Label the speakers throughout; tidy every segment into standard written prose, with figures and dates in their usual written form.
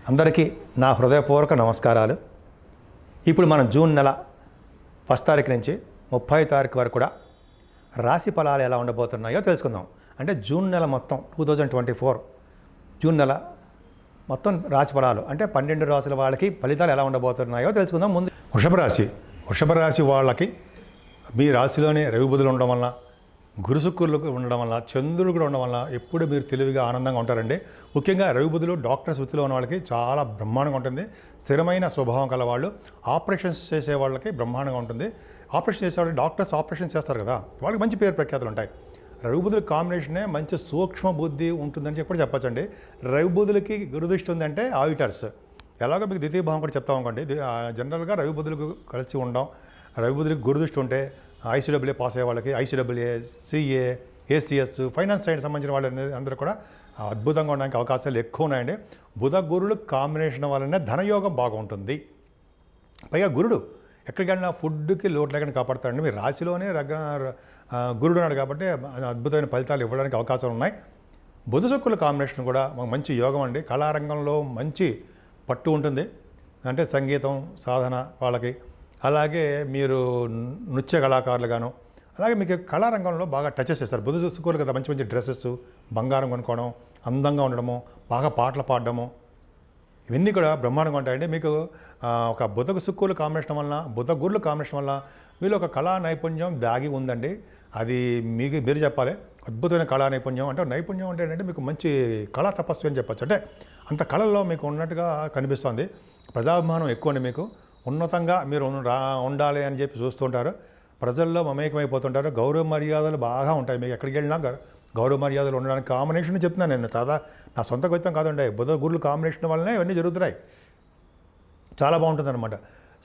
Speaker 1: అందరికీ నా హృదయపూర్వక నమస్కారాలు. ఇప్పుడు మనం జూన్ నెల 1 తారీఖు నుంచి 30 తారీఖు వరకు కూడా రాశి ఫలాలు ఎలా ఉండబోతున్నాయో తెలుసుకుందాం. అంటే జూన్ నెల మొత్తం 2024 జూన్ నెల మొత్తం రాశి ఫలాలు అంటే 12 రాశుల వాళ్ళకి ఫలితాలు ఎలా ఉండబోతున్నాయో తెలుసుకుందాం. ముందు వృషభ రాశి వాళ్ళకి మీ రాశిలోనే రవి బుధులు ఉండడం వలన, గురు శుక్రులు ఉండడం వల్ల, చంద్రుడు కూడా ఉండడం వల్ల ఎప్పుడు మీరు తెలివిగా ఆనందంగా ఉంటారండి. ముఖ్యంగా రవి బుధులు డాక్టర్స్ వృత్తిలో ఉన్న వాళ్ళకి చాలా బ్రహ్మాండంగా ఉంటుంది. స్థిరమైన స్వభావం కల వాళ్ళు, ఆపరేషన్స్ చేసే వాళ్ళకి బ్రహ్మాండంగా ఉంటుంది. ఆపరేషన్ చేసేవాళ్ళు డాక్టర్స్ ఆపరేషన్ చేస్తారు కదా, వాళ్ళకి మంచి పేరు ప్రఖ్యాతులు ఉంటాయి. రవి బుధుల కాంబినేషనే మంచి సూక్ష్మ బుద్ధి ఉంటుందని చెప్పచ్చండి. రవి బుధులకి గురుదృష్టి ఉందంటే ఆడిటర్స్, ఎలాగో మీకు ద్వితీయ భావం కూడా చెప్తాం అనుకోండి. జనరల్గా రవి బుధులకు కలిసి ఉండడం, రవి బుధులకి గురుదృష్టి ఉంటే ఐసీడబ్ల్యూఏ పాస్ అయ్యే వాళ్ళకి, ICWA, CA, ACS, finance side సంబంధించిన వాళ్ళు అందరూ కూడా అద్భుతంగా ఉండడానికి అవకాశాలు ఎక్కువ ఉన్నాయండి. బుధ గురుడు కాంబినేషన్ వల్లనే ధనయోగం బాగుంటుంది. పైగా గురుడు ఎక్కడికి వెళ్ళినా ఫుడ్కి లోటు లేకుండా కాపాడుతాడండి. మీ రాశిలోనే గురుడు ఉన్నాడు కాబట్టి అద్భుతమైన ఫలితాలు ఇవ్వడానికి అవకాశాలు ఉన్నాయి. బుధ శుక్రుల కాంబినేషన్ కూడా మంచి యోగం అండి. కళారంగంలో మంచి పట్టు ఉంటుంది. అంటే సంగీతం సాధన వాళ్ళకి, అలాగే మీరు నృత్య కళాకారులుగాను, అలాగే మీకు కళారంగంలో బాగా టచెస్ చేస్తారు. బుధ శుక్రులు కదా, మంచి మంచి డ్రెస్సెస్, బంగారం కొనుక్కోవడం, అందంగా ఉండడము, బాగా పాటలు పాడడము, ఇవన్నీ కూడా బ్రహ్మాండంగా ఉంటాయండి. మీకు ఒక బుధ శుక్రుల కాంబినేషన్ వలన, బుధ గురుల కాంబినేషన్ వల్ల మీలో ఒక కళా నైపుణ్యం దాగి ఉందండి. అది మీరు చెప్పాలి. అద్భుతమైన కళా నైపుణ్యం అంటే, నైపుణ్యం అంటే ఏంటంటే మీకు మంచి కళా తపస్సు అని చెప్పచ్చు. అంటే అంత కళల్లో మీకు ఉన్నట్టుగా కనిపిస్తుంది. ప్రజాభిమానం ఎక్కువ అండి. మీకు ఉన్నతంగా మీరు ఉండాలి అని చెప్పి చూస్తుంటారు. ప్రజల్లో మమేకమైపోతుంటారు. గౌరవ మర్యాదలు బాగా ఉంటాయి. మీకు ఎక్కడికి వెళ్ళినా గౌరవ మర్యాదలు ఉండడానికి కాంబినేషన్ చెప్తున్నాను నేను. నా సొంత కవిత్వం కాదండి. బుధ గురుల కాంబినేషన్ వల్లనే ఇవన్నీ జరుగుతున్నాయి. చాలా బాగుంటుంది అనమాట.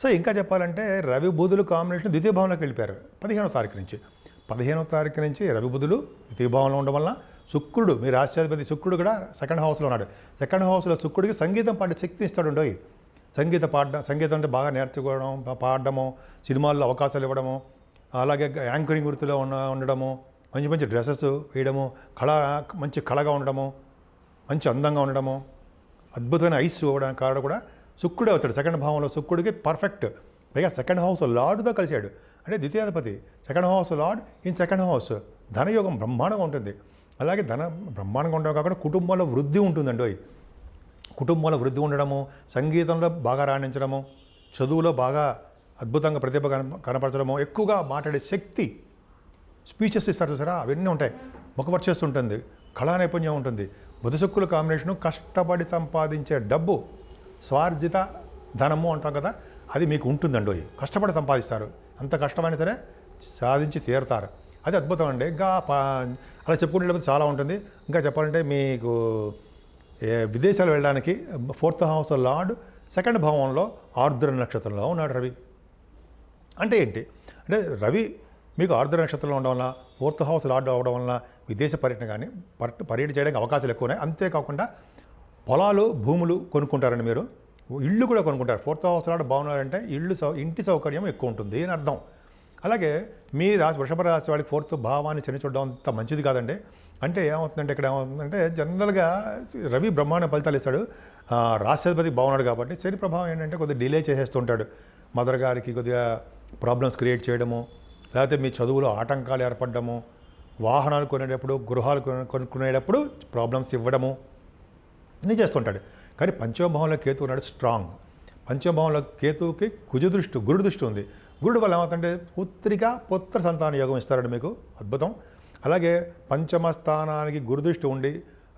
Speaker 1: సో ఇంకా చెప్పాలంటే రవి బుధులు కాంబినేషన్ ద్వితీయ భావంలోకి వెళ్ళిపోయారు 15వ తారీఖు నుంచి. 15వ తారీఖు నుంచి రవి బుధులు ద్వితీయ భావంలో ఉండడం వల్ల శుక్రుడు, మీ రాష్ట్రాధిపతి శుక్రుడు కూడా సెకండ్ హౌస్లో ఉన్నాడు. సెకండ్ హౌస్లో శుక్రుడికి సంగీతం పాడే శక్తిని ఇస్తాడు. సంగీతం అంటే బాగా నేర్చుకోవడం, పాడడము, సినిమాల్లో అవకాశాలు ఇవ్వడము, అలాగే యాంకరింగ్ వృత్తిలో ఉండడము, మంచి మంచి డ్రెస్సెస్ వేయడము, మంచి కళగా ఉండడము, మంచి అందంగా ఉండడము, అద్భుతమైన ఐస్ ఇవ్వడానికి కారణం కూడా శుక్రుడే అవుతాడు. సెకండ్ భావంలో శుక్రుడికి పర్ఫెక్ట్. పైగా సెకండ్ హౌస్ లార్డ్తో కలిశాడు. అంటే ద్వితీయాధిపతి second house lord in second house. ధనయోగం బ్రహ్మాండంగా ఉంటుంది. అలాగే బ్రహ్మాండంగా ఉండడం కాకుండా కుటుంబంలో వృద్ధి ఉంటుందండి. కుటుంబంలో వృద్ధి ఉండడము, సంగీతంలో బాగా రాణించడము, చదువులో బాగా అద్భుతంగా ప్రతిభ కనపరచడము, ఎక్కువగా మాట్లాడే శక్తి, స్పీచెస్ ఇస్తారు చూసారా, అవన్నీ ఉంటాయి. ముఖవర్చస్సు కళా నైపుణ్యం ఉంటుంది. బుధ శుక్రుల కాంబినేషను కష్టపడి సంపాదించే డబ్బు, స్వార్జిత ధనము అంటాం కదా, అది మీకు ఉంటుందండి. కష్టపడి సంపాదిస్తారు. అంత కష్టమైనా సరే సాధించి తీరుతారు. అది అద్భుతం అండి. ఇంకా అలా చెప్పుకునేటప్పుడు చాలా ఉంటుంది. ఇంకా చెప్పాలంటే మీకు విదేశాలు వెళ్ళడానికి 4th హౌస్ లార్డ్ సెకండ్ భావంలో ఆర్ద్ర నక్షత్రంలో ఉన్నాడు రవి. అంటే ఏంటి అంటే రవి మీకు ఆర్ద్ర నక్షత్రంలో ఉండడం వల్ల, 4th హౌస్ లార్డ్ అవ్వడం వలన విదేశ పర్యటన కానీ పర్యటన చేయడానికి అవకాశాలు ఎక్కువ ఉన్నాయి. అంతేకాకుండా పొలాలు, భూములు కొనుక్కుంటారండి. మీరు ఇళ్ళు కూడా కొనుక్కుంటారు. 4th హౌస్ లార్డ్ బాగున్నారంటే ఇంటి సౌకర్యం ఎక్కువ ఉంటుంది అని అర్థం. అలాగే మీ వృషభ రాశి వాడికి 4th భావాన్ని శని చూడడం అంత మంచిది కాదండి. అంటే ఏమవుతుందంటే, ఇక్కడ ఏమవుతుందంటే జనరల్గా రవి బ్రహ్మాండ ఫలితాలు ఇస్తాడు. రాష్ట్రాధిపతి బాగున్నాడు కాబట్టి శని ప్రభావం ఏంటంటే కొద్దిగా డిలే చేసేస్తుంటాడు. మదర్ గారికి కొద్దిగా ప్రాబ్లమ్స్ క్రియేట్ చేయడము, లేకపోతే మీ చదువులో ఆటంకాలు ఏర్పడము, వాహనాలు కొనేటప్పుడు, గృహాలు కొనుక్కునేటప్పుడు ప్రాబ్లమ్స్ ఇవ్వడము అన్నీ చేస్తుంటాడు. కానీ పంచమ భావంలో కేతు ఉన్నాడు స్ట్రాంగ్. పంచమ భావంలో కేతువుకి గురుడు దృష్టి ఉంది. గురుడు వల్ల ఏమవుతుందంటే పుత్ర సంతాన యోగం ఇస్తారండి మీకు. అద్భుతం. అలాగే పంచమ స్థానానికి గురుదృష్టి ఉండి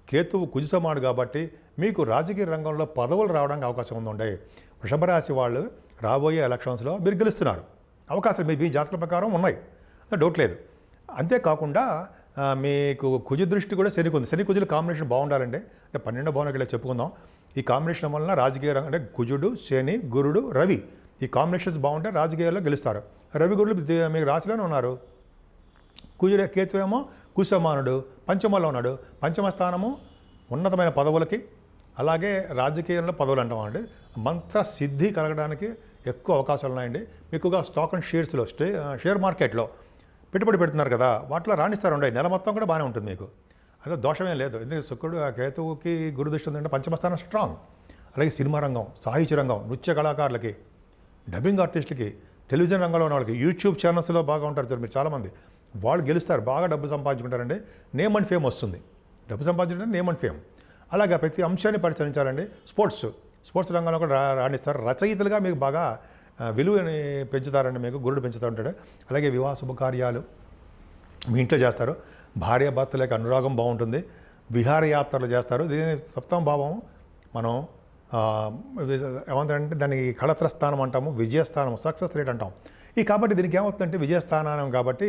Speaker 1: కేతువు కుజసమాడు కాబట్టి మీకు రాజకీయ రంగంలో పదవులు రావడానికి అవకాశం ఉందండి. వృషభ రాశి వాళ్ళు రాబోయే ఎలక్షన్స్లో మీరు గెలుస్తున్నారు. అవకాశాలు మీ జాతక ప్రకారం ఉన్నాయి, డౌట్ లేదు. అంతేకాకుండా మీకు కుజ దృష్టి కూడా శనికి ఉంది. శని కుజుల కాంబినేషన్ బాగుండాలండి. అంటే 12వ భావనకి ఇలా చెప్పుకుందాం. ఈ కాంబినేషన్ వలన రాజకీయ రంగం అంటే కుజుడు, శని, గురుడు, రవి ఈ కాంబినేషన్స్ బాగుంటే రాజకీయాల్లో గెలుస్తారు. రవి గురులు మీకు రాశిలోనే ఉన్నారు. కేతు ఏమో కుశమానుడు పంచమలో ఉన్నాడు. పంచమ స్థానము ఉన్నతమైన పదవులకి, అలాగే రాజకీయంలో పదవులు అంటామండి. మంత్ర సిద్ధి కలగడానికి ఎక్కువ అవకాశాలు ఉన్నాయండి. ఎక్కువగా స్టాక్ అండ్ షేర్స్లో షేర్ మార్కెట్లో పెట్టుబడి పెడుతున్నారు కదా, వాటిలో రాణిస్తారండి. నెల మొత్తం కూడా బాగానే ఉంటుంది మీకు. అదే దోషమేం లేదు. ఎందుకంటే శుక్రుడు కేతువుకి గురుదృష్టి ఉందంటే పంచమస్థానం స్ట్రాంగ్. అలాగే సినిమా రంగం, సాహిత్య రంగం, నృత్య కళాకారులకి, డబ్బింగ్ ఆర్టిస్టులకి, టెలివిజన్ రంగంలో ఉన్న వాళ్ళకి, యూట్యూబ్ ఛానల్స్లో బాగా ఉంటారు మీరు చాలామంది, వాళ్ళు గెలుస్తారు, బాగా డబ్బు సంపాదించుకుంటారండి, నేమ్ అండ్ ఫేమ్ వస్తుంది. డబ్బు సంపాదించుకుంటే నేమ్ అండ్ ఫేమ్. అలాగే ప్రతి అంశాన్ని పరిశీలించాలండి. స్పోర్ట్స్ రంగంలో కూడా రాణిస్తారు. రచయితలుగా మీకు బాగా విలువని పెంచుతారండి, మీకు గురుడు పెంచుతూ ఉంటాడు. అలాగే వివాహ శుభకార్యాలు మీ ఇంట్లో చేస్తారు. భార్యాభర్తలకి అనురాగం బాగుంటుంది. విహారయాత్రలు చేస్తారు. దీని సప్తమ భావం మనం ఏమంటారంటే దానికి కళత్ర స్థానం అంటాము, విజయస్థానం, సక్సెస్ రేట్ అంటాం. కాబట్టి దీనికి ఏమవుతుందంటే విజయస్థానం కాబట్టి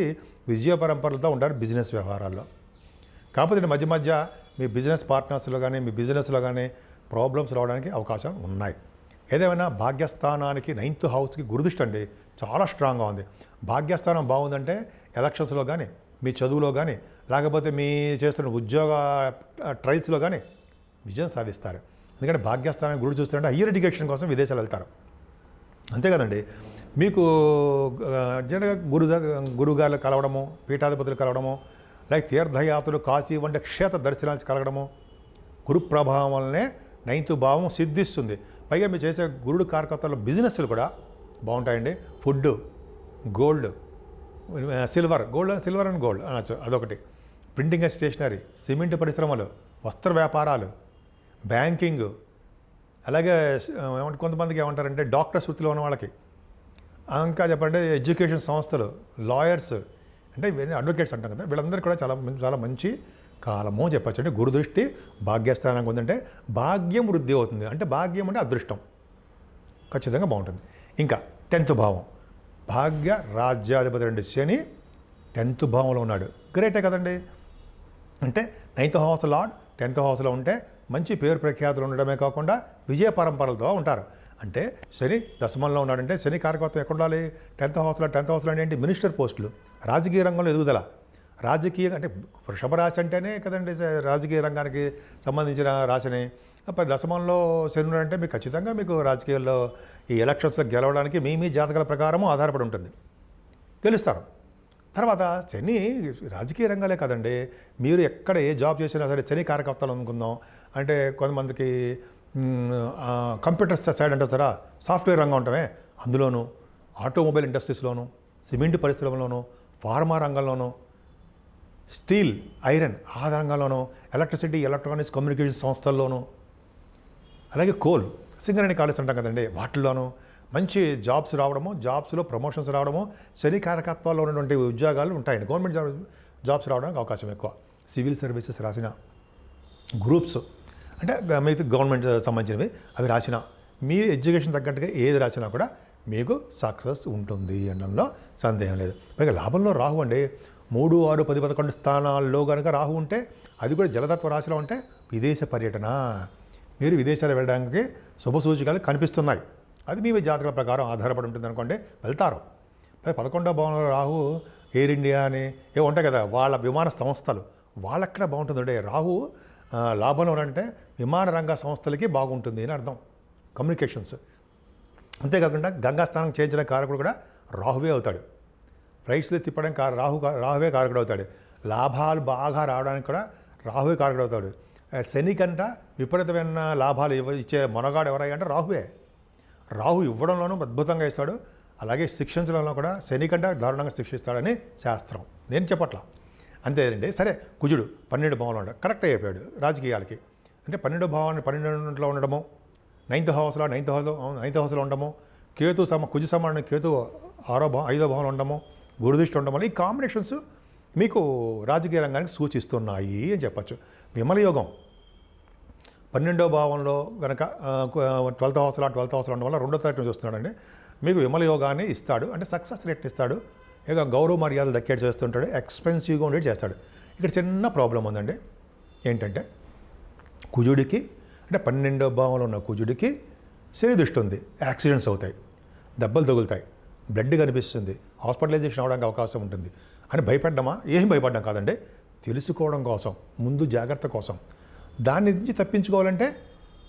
Speaker 1: విజయ పరంపరలతో ఉంటారు బిజినెస్ వ్యవహారాల్లో. కాకపోతే మధ్య మధ్య మీ బిజినెస్ పార్ట్నర్స్లో కానీ మీ బిజినెస్లో కానీ ప్రాబ్లమ్స్ రావడానికి అవకాశం ఉన్నాయి. ఏదేమైనా భాగ్యస్థానానికి 9th హౌస్కి గురుదృష్టి అండి చాలా స్ట్రాంగ్గా ఉంది. భాగ్యస్థానం బాగుందంటే ఎలక్షన్స్లో కానీ, మీ చదువులో కానీ, లేకపోతే మీ చేస్తున్న ఉద్యోగ ట్రయల్స్లో కానీ విజయం సాధిస్తారు. ఎందుకంటే భాగ్యస్థానం గురుడు చూస్తుంటే హయ్యర్ ఎడ్యుకేషన్ కోసం విదేశాలు వెళ్తారు. అంతే కదండి. మీకు జనరల్గా గురుగారు కలవడము, పీఠాధిపతులు కలవడము, లైక్ తీర్థయాత్రలు, కాశీ వంటి క్షేత్ర దర్శనాలు కలగడము, గురు ప్రభావం వల్లనే 9th భావం సిద్ధిస్తుంది. పైగా మీరు చేసే గురుడు కార్యకర్తల బిజినెస్లు కూడా బాగుంటాయండి. Food, gold, silver and gold అనొచ్చు, అదొకటి. ప్రింటింగ్ అండ్ స్టేషనరీ, సిమెంట్ పరిశ్రమలు, వస్త్ర వ్యాపారాలు, బ్యాంకింగ్, అలాగే కొంతమందికి ఏమంటారంటే డాక్టర్స్ వృత్తిలో ఉన్న వాళ్ళకి, ఇంకా చెప్పండి ఎడ్యుకేషన్ సంస్థలు, లాయర్స్, అంటే ఇవన్నీ అడ్వకేట్స్ అంటాం కదా, వీళ్ళందరూ కూడా చాలా మంచి కాలము చెప్పచ్చు. అంటే గురుదృష్టి భాగ్యస్థానానికి ఉందంటే భాగ్యం వృద్ధి అవుతుంది. అంటే భాగ్యం అంటే అదృష్టం ఖచ్చితంగా బాగుంటుంది. ఇంకా 10th భావం, భాగ్య రాజ్యాధిపతి అండి శని 10th భావంలో ఉన్నాడు. గ్రేటే కదండి. అంటే 9th హౌస్ లార్డ్ 10th హౌస్లో ఉంటే మంచి పేరు ప్రఖ్యాతులు ఉండడమే కాకుండా విజయ పరంపరలతో ఉంటారు. అంటే శని దశమంలో ఉన్నాడంటే శని కార్యకర్త ఎక్కడ ఉండాలి? 10th హౌస్లో ఏంటి? మినిస్టర్ పోస్టులు, రాజకీయ రంగంలో ఎదుగుదల. రాజకీయ అంటే వృషభ రాశి అంటేనే కదండి రాజకీయ రంగానికి సంబంధించిన రాశిని. దశమంలో శని ఉన్నాడంటే మీకు ఖచ్చితంగా మీకు రాజకీయాల్లో ఈ ఎలక్షన్స్లో గెలవడానికి మీ జాతకాల ప్రకారము ఆధారపడి ఉంటుంది, గెలుస్తారు. తర్వాత శని రాజకీయ రంగాలే కదండి, మీరు ఎక్కడ ఏ జాబ్ చేసినా సరే శని కార్యకర్తలు అనుకుందాం. అంటే కొంతమందికి కంప్యూటర్ సైడ్ అంటారు సరే, సాఫ్ట్వేర్ రంగం ఉంటామే, అందులోనూ ఆటోమొబైల్ ఇండస్ట్రీస్లోను, సిమెంట్ పరిశ్రమలోను, ఫార్మా రంగంలోనూ, స్టీల్, ఐరన్ ఆ రంగంలోనూ, ఎలక్ట్రిసిటీ, ఎలక్ట్రానిక్స్, కమ్యూనికేషన్ సంస్థల్లోనూ, అలాగే కోల్, సింగరేణి కాలేజ్ అంటాం కదండి, వాటిల్లోనూ మంచి జాబ్స్ రావడము, జాబ్స్లో ప్రమోషన్స్ రావడము, శని కార్యకర్తల్లో ఉన్నటువంటి ఉద్యోగాలు ఉంటాయండి. గవర్నమెంట్ జాబ్స్ రావడానికి అవకాశం ఎక్కువ. సివిల్ సర్వీసెస్ రాసిన గ్రూప్స్ అంటే మీకు గవర్నమెంట్ సంబంధించినవి అవి రాసిన, మీ ఎడ్యుకేషన్ తగ్గట్టుగా ఏది రాసినా కూడా మీకు సక్సెస్ ఉంటుంది అనడంలో సందేహం లేదు. పైగా లాభంలో రాహు అండి 3, 6, 10, 11 స్థానాల్లో కనుక రాహు ఉంటే, అది కూడా జలతత్వ రాశిలో ఉంటే విదేశ పర్యటన, మీరు విదేశాలు వెళ్ళడానికి శుభసూచికలు కనిపిస్తున్నాయి. అది మీ జాతకాల ప్రకారం ఆధారపడి ఉంటుంది అనుకోండి, వెళ్తారు. 11వ భావంలో రాహు ఎయిర్ ఇండియా అని ఏవో ఉంటాయి కదా, వాళ్ళ విమాన సంస్థలు వాళ్ళక్కడ బాగుంటుందండి. రాహు లాభంలో అంటే విమాన రంగ సంస్థలకి బాగుంటుంది అని అర్థం, కమ్యూనికేషన్స్. అంతేకాకుండా గంగాస్థానం చేయించిన కారకుడు కూడా రాహువే అవుతాడు. ఫ్లైట్స్లో తిప్పడం రాహువే కారకుడు అవుతాడు. లాభాలు బాగా రావడానికి కూడా రాహువే కారకుడు అవుతాడు. శని కంట విపరీతమైన లాభాలు ఇచ్చే మొనగాడు ఎవరై అంటే రాహువే. రాహు ఇవ్వడంలోనూ అద్భుతంగా ఇస్తాడు, అలాగే శిక్షించడంలో కూడా శని కంటే దారుణంగా శిక్షిస్తాడని శాస్త్రం, నేను చెప్పట్లా. అంతేనండి. సరే, కుజుడు 12 భావంలో ఉంటాడు, కరెక్ట్ అయిపోయాడు రాజకీయాలకి. అంటే 12వ భావాన్ని 12లో ఉండడము, 9th హౌస్లో ఉండడము, కుజు సమానం కేతు 5వ భావంలో ఉండడము, గురుదృష్టి ఉండడం, ఈ కాంబినేషన్స్ మీకు రాజకీయ రంగానికి సూచిస్తున్నాయి అని చెప్పచ్చు. విమల యోగం 12వ భావంలో కనుక 12th హౌస్లో ఉండడం వల్ల 2వ తారీఖు చూస్తున్నాడండి, మీకు విమల యోగాన్ని ఇస్తాడు. అంటే సక్సెస్ రేట్ని ఇస్తాడు, ఇక గౌరవ మర్యాదలు దక్కేట్ చేస్తుంటాడు, ఎక్స్పెన్సివ్గా ఉండేది చేస్తాడు. ఇక్కడ చిన్న ప్రాబ్లం ఉందండి, ఏంటంటే కుజుడికి అంటే 12వ భావంలో ఉన్న కుజుడికి శని దృష్టి ఉంది. యాక్సిడెంట్స్ అవుతాయి, దెబ్బలు తగులుతాయి, బ్లడ్ కనిపిస్తుంది, హాస్పిటలైజేషన్ అవడానికి అవకాశం ఉంటుంది అని భయపడ్డామా? ఏం భయపడ్డాం కాదండి, తెలుసుకోవడం కోసం, ముందు జాగ్రత్త కోసం. దాని నుంచి తప్పించుకోవాలంటే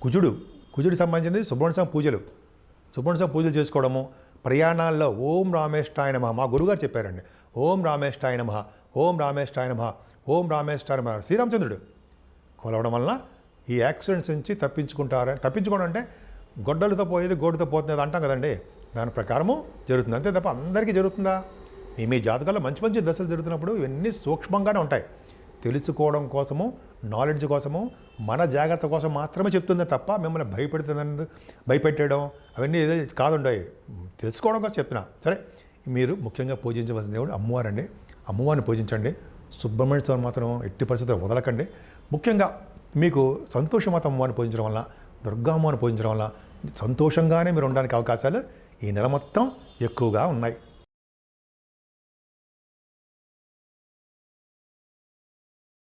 Speaker 1: కుజుడికి సంబంధించినది సుబ్రహ్మణ్య పూజలు చేసుకోవడము, ప్రయాణాల్లో ఓం రామేష్టాయ నమః, మా గురుగారు చెప్పారండి, ఓం రామేష్టాయ నమః, ఓం రామేష్టాయ నమః, ఓం రామేష్టాయ నమః, శ్రీరామచంద్రుడు కొలవడం వలన ఈ యాక్సిడెంట్స్ నుంచి తప్పించుకోవడం అంటే గొడ్డలతో పోయేది గోడుతో పోతుంది అంటాం కదండి, దాని ప్రకారము జరుగుతుంది. అంతే తప్ప అందరికీ జరుగుతుందా? మీ జాతకాల్లో మంచి మంచి దశలు జరుగుతున్నప్పుడు ఇవన్నీ సూక్ష్మంగానే ఉంటాయి. తెలుసుకోవడం కోసము, నాలెడ్జ్ కోసము, మన జాగ్రత్త కోసం మాత్రమే చెప్తుంది తప్ప మిమ్మల్ని భయపెట్టడం అవన్నీ ఏదో కాదుండాయి. తెలుసుకోవడం కోసం చెప్తున్నా. సరే, మీరు ముఖ్యంగా పూజించవలసిన దేవుడు అమ్మవారండి. అమ్మవారిని పూజించండి. సుబ్రహ్మణ్య స్వామి మాత్రం ఎట్టి పరిస్థితుల్లో వదలకండి. ముఖ్యంగా మీకు సంతోషమాత అమ్మవారిని పూజించడం వల్ల, దుర్గా అమ్మవారిని పూజించడం వల్ల సంతోషంగానే మీరు ఉండడానికి అవకాశాలు ఈ నెల మొత్తం ఎక్కువగా ఉన్నాయి.